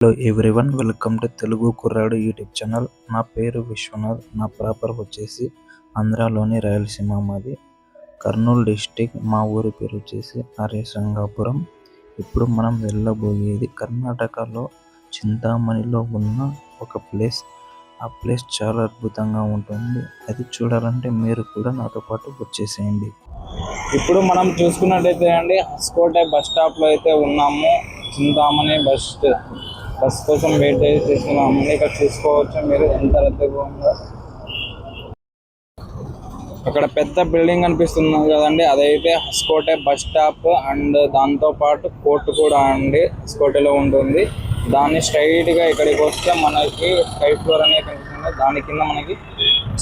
Hello everyone, welcome to Telugu కుర్రాడు YouTube channel. నా పేరు విశ్వనాథ్. నా ప్రాపర్ వచ్చేసి ఆంధ్రాలోని రాయలసీమ, మాది కర్నూలు డిస్టిక్. మా ఊరి పేరు వచ్చేసి హరిశంగాపురం. ఇప్పుడు మనం వెళ్ళబోయేది కర్ణాటకలో చింతామణిలో ఉన్న ఒక ప్లేస్. ఆ ప్లేస్ చాలా అద్భుతంగా ఉంటుంది. అది చూడాలంటే మీరు కూడా నాతో పాటు వచ్చేసేయండి. ఇప్పుడు మనం చూసుకున్నట్టయితే అండి, హస్కోటే బస్ స్టాప్లో అయితే ఉన్నాము. చింతామణి బస్ కోసం వెయిట్ చేస్తున్నాము. ఇక్కడ చూసుకోవచ్చు మీరు ఎంత రద్దీగా ఉందో. అక్కడ పెద్ద బిల్డింగ్ కనిపిస్తుంది కదండి, అదైతే హస్కోటే బస్ స్టాప్. అండ్ దాంతో పాటు కోర్టు కూడా అండి హస్కోటేలో ఉంటుంది. దాన్ని స్ట్రైట్గా ఇక్కడికి వస్తే మనకి స్కై ఫ్లోర్ అనేది కనిపిస్తుంది. దాని కింద మనకి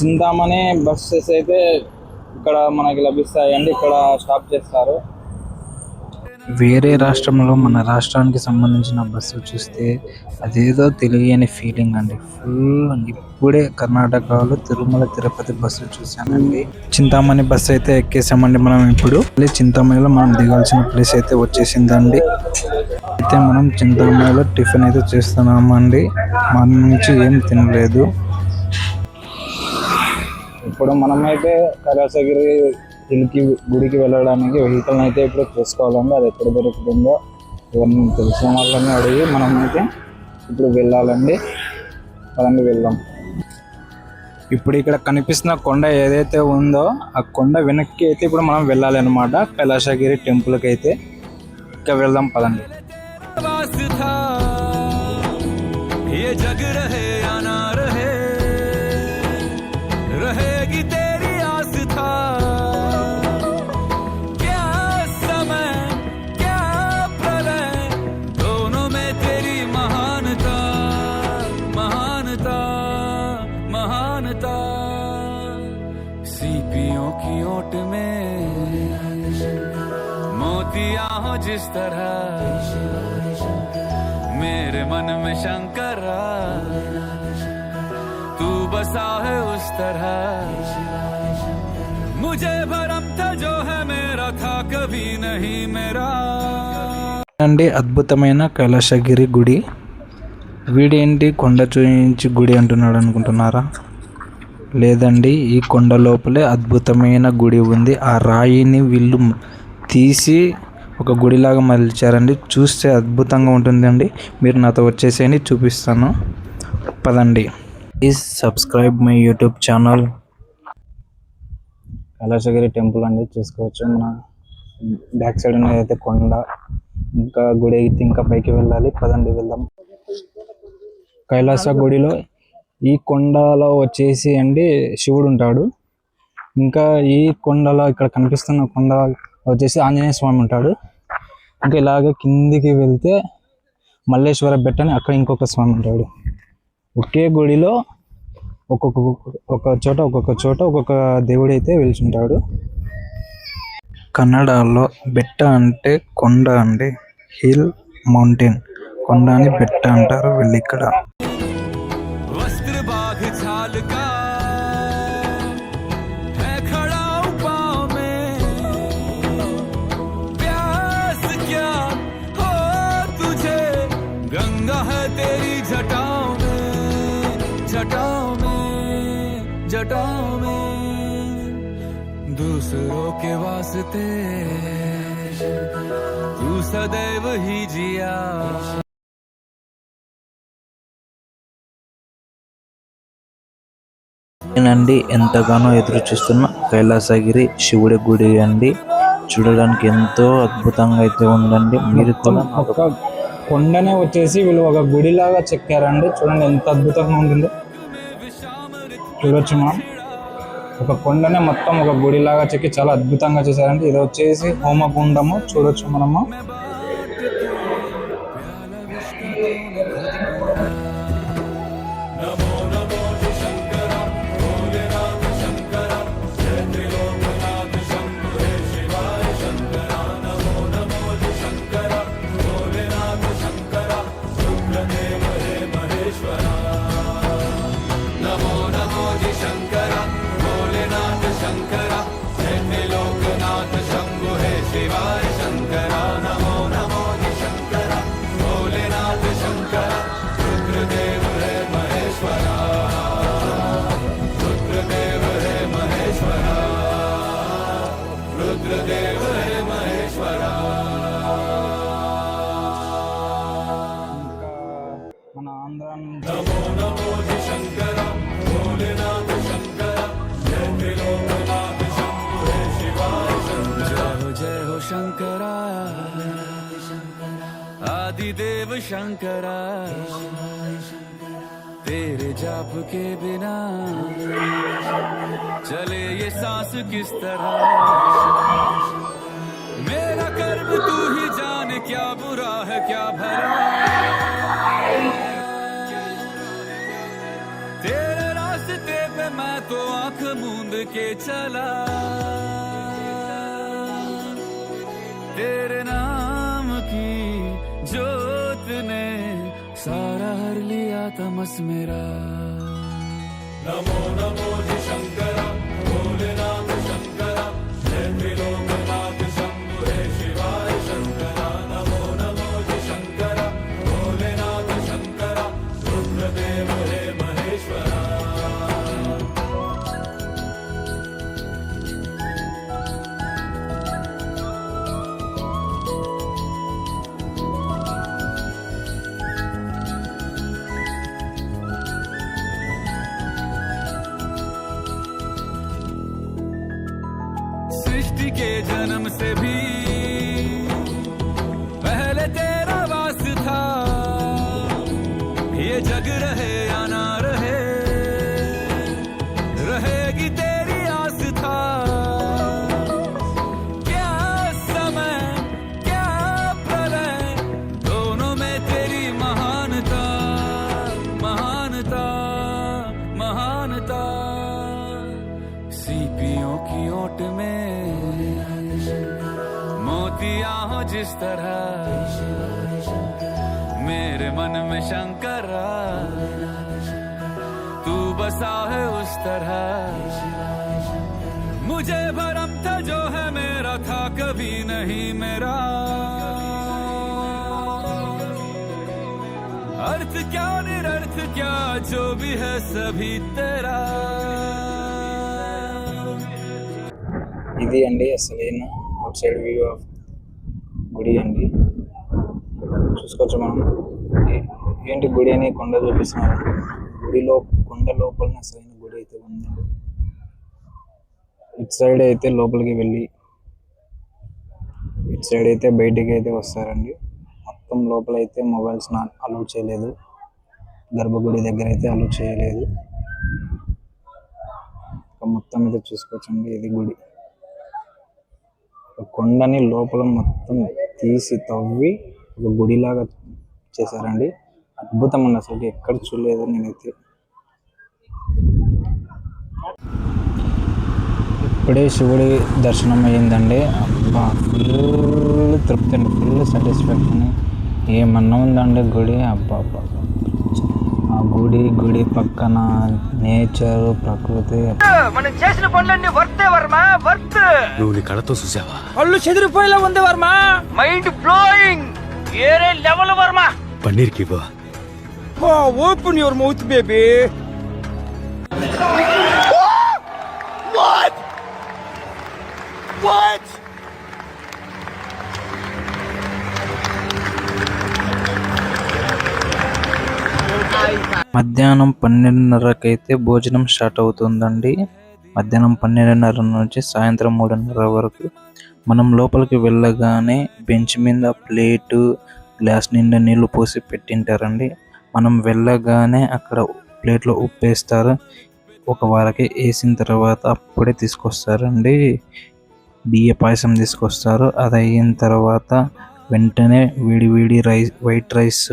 చింతామణి బస్సెస్ అయితే ఇక్కడ మనకి లభిస్తాయండి. ఇక్కడ స్టాప్ చేస్తారు. వేరే రాష్ట్రంలో మన రాష్ట్రానికి సంబంధించిన బస్సు చూస్తే అదేదో తెలియని ఫీలింగ్ అండి. ఇప్పుడే కర్ణాటకలో తిరుమల తిరుపతి బస్సు చూసానండి. చింతామణి బస్సు అయితే ఎక్కేసామండి. మనం ఇప్పుడు చింతామణిలో మనం దిగాల్సిన ప్లేస్ అయితే వచ్చేసిందండి. అయితే మనం చింతామణిలో టిఫిన్ అయితే చేస్తున్నామండి. మార్నింగ్ నుంచి ఏం తినలేదు. ఇప్పుడు మనమైతే కైలాసగిరి గుడికి వెళ్ళడానికి వెహికల్ అయితే ఇప్పుడు చూసుకోవాలండి. అది ఎక్కడ దొరుకుతుందో ఇవన్నీ తెలిసిన వాళ్ళని అడిగి మనం అయితే ఇప్పుడు వెళ్ళాలండి. పదండి వెళ్దాం. ఇప్పుడు ఇక్కడ కనిపిస్తున్న కొండ ఏదైతే ఉందో ఆ కొండ వెనక్కి అయితే ఇప్పుడు మనం వెళ్ళాలి అనమాట. కైలాసగిరి టెంపుల్కి అయితే ఇంకా వెళ్దాం, పదండి. सीपियों की ओट में मोतिया हो जिस तरह, मेरे मन में शंकर तू बसा है उस तरह, मुझे भरम था जो है मेरा था कभी नहीं मेरा. అండి అద్భుతమైన కైలాసగిరి గుడి. వీడేంటి కొండ చూయించి గుడి అంటున్నాడు అనుకుంటున్నారా? లేదండి, ఈ కొండ లోపలే అద్భుతమైన గుడి ఉంది. ఆ రాయిని వీళ్ళు తీసి ఒక గుడిలాగా మలిచారండి. చూస్తే అద్భుతంగా ఉంటుందండి. మీరు నాతో వచ్చేసేయండి, చూపిస్తాను, పదండి. Please subscribe my YouTube channel. Kailasagiri temple అండి చూసుకోవచ్చు. మన బ్యాక్ సైడ్ అయితే కొండ, ఇంకా గుడి అయితే ఇంకా పైకి వెళ్ళాలి. పదండి వెళ్దాం. కైలాస గుడిలో ఈ కొండలో వచ్చేసి అండి శివుడు ఉంటాడు. ఇంకా ఈ కొండలో ఇక్కడ కనిపిస్తున్న కొండ వచ్చేసి ఆంజనేయ స్వామి ఉంటాడు. ఇంకా ఇలాగ కిందికి వెళ్తే మల్లేశ్వర బెట్ట అని అక్కడ ఇంకొక స్వామి ఉంటాడు. ఒకే గుడిలో ఒక్కొక్క చోట ఒక్కొక్క దేవుడు అయితే వెలిచుంటాడు. కన్నడలో బెట్ట అంటే కొండ అండి. Hill, mountain. కొండ అని బెట్ట అంటారు వీళ్ళు ఇక్కడ. जटाओं में दूसरों के वास्ते तू सदैव ही जिया. నేనండి ఎంతగానో ఎదురు చూస్తున్న కైలాసగిరి శివుడి గుడి అండి. చూడడానికి ఎంతో అద్భుతంగా అయితే ఉందండి. మీరు కూడా ఒక కొండనే వచ్చేసి వీళ్ళు ఒక గుడిలాగా చెక్కారండి. చూడండి ఎంత అద్భుతంగా ఉంటుందో. చూడొచ్చు మనం ఒక కొండనే మొత్తం ఒక గుడిలాగా చెక్కి చాలా అద్భుతంగా చేశారండి. ఇది వచ్చేసి హోమగుండము. చూడొచ్చు మనము. शिवाय शंकरा, नमो नमो शंकरा, भोलेनाथ शंकरा. ఆంధ్ర నుంచి नमो नमो जी शंकर भोलेनाथ शंकर जय त्रिलोकनाथ शंभु हे शिवाय शंकर जय हो शंकरा आदिदेव शंकरा तेरे जाप के बिना चले ये सांस किस तरह मेरा कर्म तू ही जाने क्या बुरा है क्या भला तेरे रास्ते पे मैं तो आंख मूंद के चला तेरे नाम की जोत ने सारा हर लिया तमस मेरा नमो नमो जी शंकर भोलेनाथ शंकर जय त्रिलोकनाथ शंभु हे शिवाय शंकर नमो नमो जी शंकर भोलेनाथ शंकर रुद्रदेव हे महेश्वरा सृष्टि के जन्म से भी पहले तेरा वास था ये जग रहे या ना रहे रहेगी तेरी आस था क्या समय क्या प्रलय दोनों में तेरी महानता महानता महानता सीपियों की ओट में मोतिया हो जिस तरह मेरे मन में शंकरा तू बसा है उस तरह मुझे भरम था जो है मेरा था कभी नहीं मेरा अर्थ क्या निरर्थ क्या जो भी है सभी तेरा ఇది అండి అసలైన అవుట్ సైడ్ వ్యూ ఆఫ్ గుడి అండి. చూసుకోవచ్చు మనం ఏంటి గుడి అని కొండ చూపిస్తున్నారు. గుడిలో కొండ లోపల అసలైన గుడి అయితే ఉందండి. ఇటు సైడ్ అయితే లోపలికి వెళ్ళి ఇటు సైడ్ అయితే బయటికి అయితే వస్తారండి. మొత్తం లోపల అయితే మొబైల్స్ అలౌ చేయలేదు. గర్భగుడి దగ్గర అయితే అలౌ చేయలేదు. మొత్తం అయితే చూసుకోవచ్చండి. ఇది గుడి కొండని లోపల మొత్తం తీసి తవ్వి ఒక గుడిలాగా చేశారండి. అద్భుతం అండి, అసలు ఎక్కడ చూడలేదు నేనైతే. ఇప్పుడే శివుడి దర్శనం అయ్యిందండి. అబ్బా ఫుల్ తృప్తి అండి, ఫుల్ సాటిస్ఫాక్షన్. ఏమన్నా ఉందండి గుడి. అబ్బా అబ్బా ఆ గుడి పక్కన నేచర్ ప్రకృతి. మనం చేసిన పనులన్నీ వర్తే వర్మ వర్త్. నువ్వు నీ కళ్ళతో చూసావా? కళ్ళు చెదిరిపోయేలా ఉంది వర్మ. మైండ్ బ్లోయింగ్ ఏరే లెవెల్ వర్మ. పన్నీర్ కి ఇవ్వ. Open your mouth baby. What? మధ్యాహ్నం 12:30కైతే భోజనం స్టార్ట్ అవుతుందండి. మధ్యాహ్నం 12:30 నుంచి సాయంత్రం 3:30 వరకు. మనం లోపలికి వెళ్ళగానే బెంచ్ మీద ప్లేటు గ్లాస్ నిండా నీళ్లు పోసి పెట్టింటారండి. మనం వెళ్ళగానే అక్కడ ప్లేట్లో ఉప్పు వేస్తారు. ఒక వారకి వేసిన తర్వాత అప్పుడే తీసుకొస్తారండి. బియ్య పాయసం తీసుకొస్తారు. అది అయిన తర్వాత వెంటనే వేడి రైస్, వైట్ రైస్,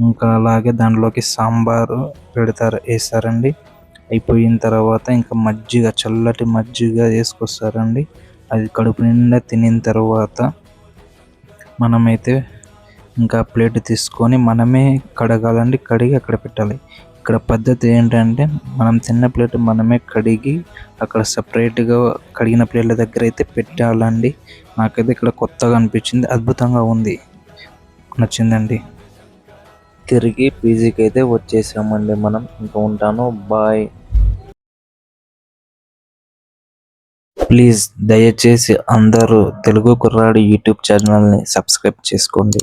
ఇంకా అలాగే దాంట్లోకి సాంబారు వేస్తారండి. అయిపోయిన తర్వాత ఇంకా మజ్జిగ, చల్లటి మజ్జిగ వేసుకొస్తారండి. అది కడుపు నిండా తినిన తర్వాత మనమైతే ఇంకా ప్లేట్ తీసుకొని మనమే కడగాలండి. కడిగి అక్కడ పెట్టాలి. ఇక్కడ పద్ధతి ఏంటంటే మనం తిన్న ప్లేట్ మనమే కడిగి అక్కడ సపరేట్గా కడిగిన ప్లేట్ల దగ్గర అయితే పెట్టాలండి. నాకైతే ఇక్కడ కొత్తగా అనిపించింది, అద్భుతంగా ఉంది, నచ్చిందండి. తిరిగి పీజీకి అయితే వచ్చేసామండి మనం. ఇంకా ఉంటాను, బాయ్. ప్లీజ్ దయచేసి అందరూ తెలుగు కుర్రాడు యూట్యూబ్ ఛానల్ని సబ్స్క్రైబ్ చేసుకోండి.